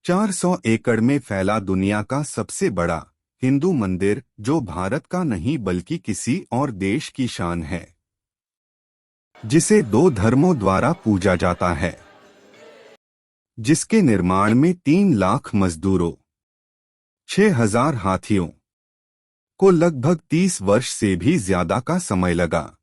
400 एकड़ में फैला दुनिया का सबसे बड़ा हिंदू मंदिर, जो भारत का नहीं बल्कि किसी और देश की शान है, जिसे दो धर्मों द्वारा पूजा जाता है, जिसके निर्माण में 3 लाख मजदूरों, 6,000 हाथियों को लगभग 30 वर्ष से भी ज्यादा का समय लगा,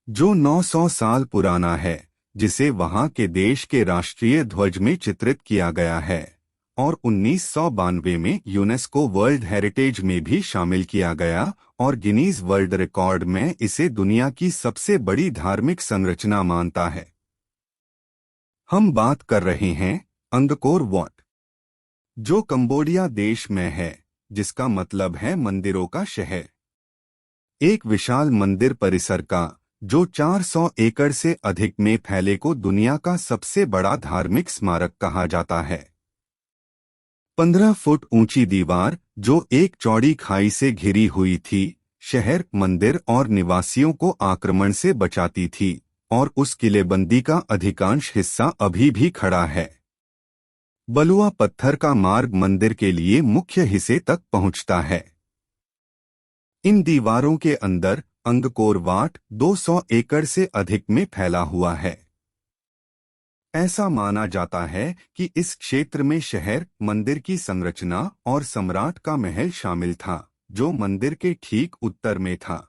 जो 900 साल पुराना है, जिसे वहां के देश के राष्ट्रीय ध्वज में चित्रित किया गया है और 1992 में यूनेस्को वर्ल्ड हेरिटेज में भी शामिल किया गया और गिनीज वर्ल्ड रिकॉर्ड में इसे दुनिया की सबसे बड़ी धार्मिक संरचना मानता है। हम बात कर रहे हैं अंगकोर वाट, जो कंबोडिया देश में है, जिसका मतलब है मंदिरों का शहर। एक विशाल मंदिर परिसर का, जो 400 एकड़ से अधिक में फैले, को दुनिया का सबसे बड़ा धार्मिक स्मारक कहा जाता है। 15 फुट ऊंची दीवार, जो एक चौड़ी खाई से घिरी हुई थी, शहर, मंदिर और निवासियों को आक्रमण से बचाती थी, और उस किलेबंदी का अधिकांश हिस्सा अभी भी खड़ा है। बलुआ पत्थर का मार्ग मंदिर के लिए मुख्य हिस्से तक पहुंचता है। इन दीवारों के अंदर अंगकोर वाट 200 एकड़ से अधिक में फैला हुआ है। ऐसा माना जाता है कि इस क्षेत्र में शहर, मंदिर की संरचना और सम्राट का महल शामिल था, जो मंदिर के ठीक उत्तर में था।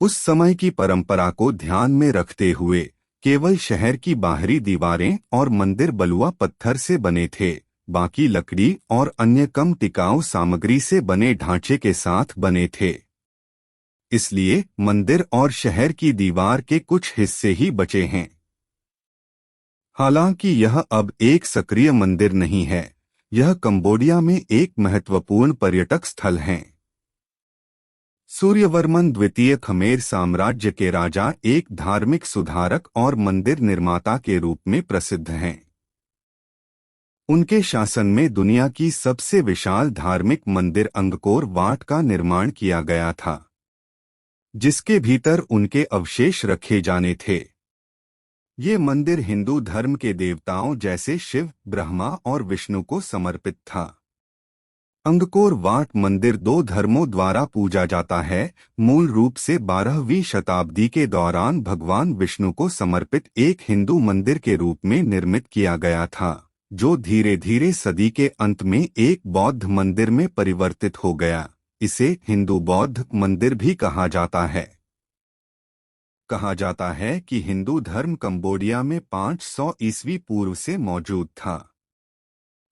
उस समय की परंपरा को ध्यान में रखते हुए केवल शहर की बाहरी दीवारें और मंदिर बलुआ पत्थर से बने थे, बाकी लकड़ी और अन्य कम टिकाऊ सामग्री से बने ढांचे के साथ बने थे। इसलिए मंदिर और शहर की दीवार के कुछ हिस्से ही बचे हैं। हालांकि यह अब एक सक्रिय मंदिर नहीं है, यह कंबोडिया में एक महत्वपूर्ण पर्यटक स्थल है। सूर्यवर्मन द्वितीय खमेर साम्राज्य के राजा एक धार्मिक सुधारक और मंदिर निर्माता के रूप में प्रसिद्ध हैं। उनके शासन में दुनिया की सबसे विशाल धार्मिक मंदिर अंगकोर वाट का निर्माण किया गया था, जिसके भीतर उनके अवशेष रखे जाने थे। ये मंदिर हिंदू धर्म के देवताओं जैसे शिव, ब्रह्मा और विष्णु को समर्पित था। अंगकोर वाट मंदिर दो धर्मों द्वारा पूजा जाता है। मूल रूप से 12वीं शताब्दी के दौरान भगवान विष्णु को समर्पित एक हिंदू मंदिर के रूप में निर्मित किया गया था, जो धीरे धीरे सदी के अंत में एक बौद्ध मंदिर में परिवर्तित हो गया। इसे हिंदू बौद्ध मंदिर भी कहा जाता है। कहा जाता है कि हिंदू धर्म कंबोडिया में 500 ईस्वी पूर्व से मौजूद था।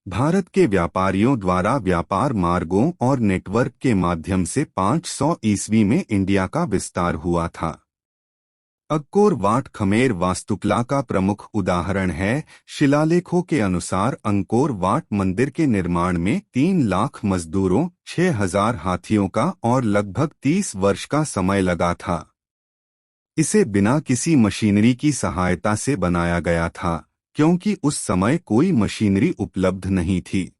भारत के व्यापारियों द्वारा व्यापार मार्गों और नेटवर्क के माध्यम से 500 ईस्वी में इंडिया का विस्तार हुआ था। अंगकोर वाट खमेर वास्तुकला का प्रमुख उदाहरण है। शिलालेखों के अनुसार अंगकोर वाट मंदिर के निर्माण में 3 लाख मजदूरों, 6,000 हाथियों का और लगभग 30 वर्ष का समय लगा था। इसे बिना किसी मशीनरी की सहायता से बनाया गया था, क्योंकि उस समय कोई मशीनरी उपलब्ध नहीं थी।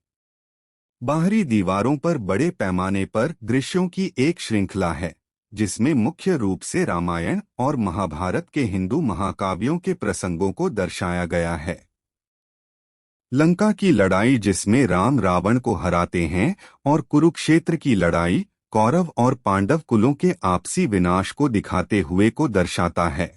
बाहरी दीवारों पर बड़े पैमाने पर दृश्यों की एक श्रृंखला है, जिसमें मुख्य रूप से रामायण और महाभारत के हिंदू महाकाव्यों के प्रसंगों को दर्शाया गया है। लंका की लड़ाई, जिसमें राम रावण को हराते हैं, और कुरुक्षेत्र की लड़ाई कौरव और पांडव कुलों के आपसी विनाश को दिखाते हुए को दर्शाता है।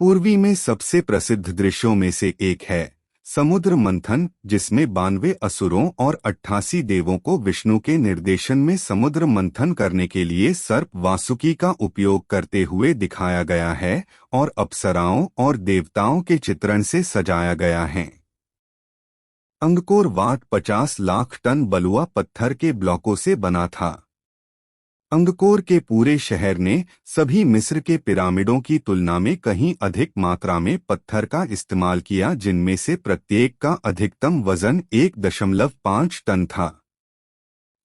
पूर्वी में सबसे प्रसिद्ध दृश्यों में से एक है समुद्र मंथन, जिसमें 92 असुरों और 88 देवों को विष्णु के निर्देशन में समुद्र मंथन करने के लिए सर्प वासुकी का उपयोग करते हुए दिखाया गया है और अप्सराओं और देवताओं के चित्रण से सजाया गया है। अंगकोर वाट 50 लाख टन बलुआ पत्थर के ब्लॉकों से बना था। अंगकोर के पूरे शहर ने सभी मिस्र के पिरामिडों की तुलना में कहीं अधिक मात्रा में पत्थर का इस्तेमाल किया, जिनमें से प्रत्येक का अधिकतम वजन 1.5 टन था।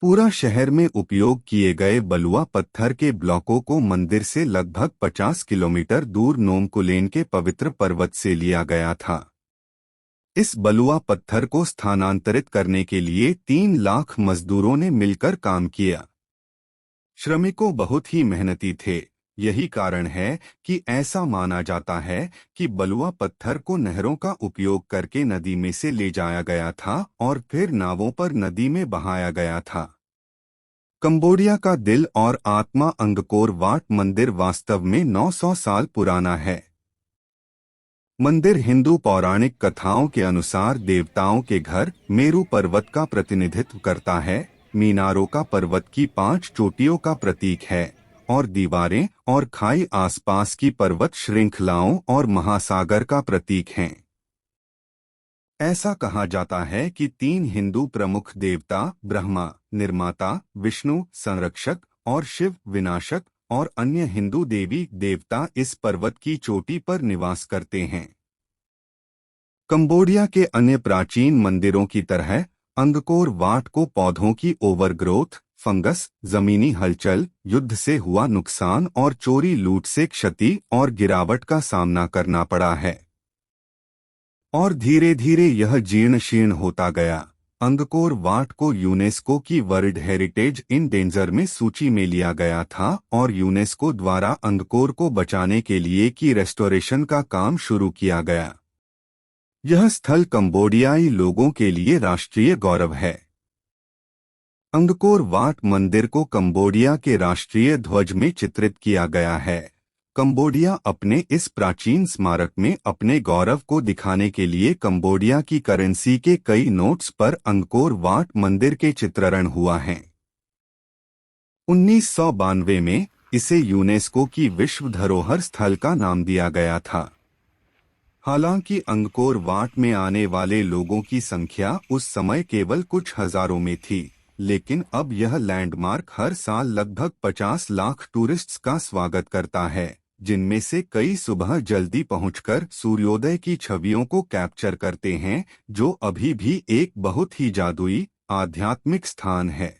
पूरा शहर में उपयोग किए गए बलुआ पत्थर के ब्लॉकों को मंदिर से लगभग 50 किलोमीटर दूर नोमकुलेन के पवित्र पर्वत से लिया गया था। इस बलुआ पत्थर को स्थानांतरित करने के लिए 3 लाख मजदूरों ने मिलकर काम किया। श्रमिकों बहुत ही मेहनती थे। यही कारण है कि ऐसा माना जाता है कि बलुआ पत्थर को नहरों का उपयोग करके नदी में से ले जाया गया था और फिर नावों पर नदी में बहाया गया था। कंबोडिया का दिल और आत्मा अंगकोर वाट मंदिर वास्तव में 900 साल पुराना है। मंदिर हिंदू पौराणिक कथाओं के अनुसार देवताओं के घर मेरु पर्वत का प्रतिनिधित्व करता है, मीनारों का पर्वत की 5 चोटियों का प्रतीक है और दीवारें और खाई आसपास की पर्वत श्रृंखलाओं और महासागर का प्रतीक हैं। ऐसा कहा जाता है कि 3 हिंदू प्रमुख देवता ब्रह्मा निर्माता, विष्णु संरक्षक और शिव विनाशक और अन्य हिंदू देवी देवता इस पर्वत की चोटी पर निवास करते हैं। कंबोडिया के अन्य प्राचीन मंदिरों की तरह अंगकोर वाट को पौधों की ओवरग्रोथ, फंगस, जमीनी हलचल, युद्ध से हुआ नुकसान और चोरी लूट से क्षति और गिरावट का सामना करना पड़ा है और धीरे धीरे यह जीर्ण शीर्ण होता गया। अंगकोर वाट को यूनेस्को की वर्ल्ड हेरिटेज इन डेंजर में सूची में लिया गया था और यूनेस्को द्वारा अंगकोर को बचाने के लिए की रेस्टोरेशन का काम शुरू किया गया। यह स्थल कंबोडियाई लोगों के लिए राष्ट्रीय गौरव है। अंगकोर वाट मंदिर को कंबोडिया के राष्ट्रीय ध्वज में चित्रित किया गया है। कंबोडिया अपने इस प्राचीन स्मारक में अपने गौरव को दिखाने के लिए कंबोडिया की करेंसी के कई नोट्स पर अंगकोर वाट मंदिर के चित्रण हुआ है। 1992 में इसे यूनेस्को की विश्व धरोहर स्थल का नाम दिया गया था। हालांकि अंगकोर वाट में आने वाले लोगों की संख्या उस समय केवल कुछ हजारों में थी, लेकिन अब यह लैंडमार्क हर साल लगभग 50 लाख टूरिस्ट्स का स्वागत करता है, जिनमें से कई सुबह जल्दी पहुंचकर सूर्योदय की छवियों को कैप्चर करते हैं, जो अभी भी एक बहुत ही जादुई आध्यात्मिक स्थान है।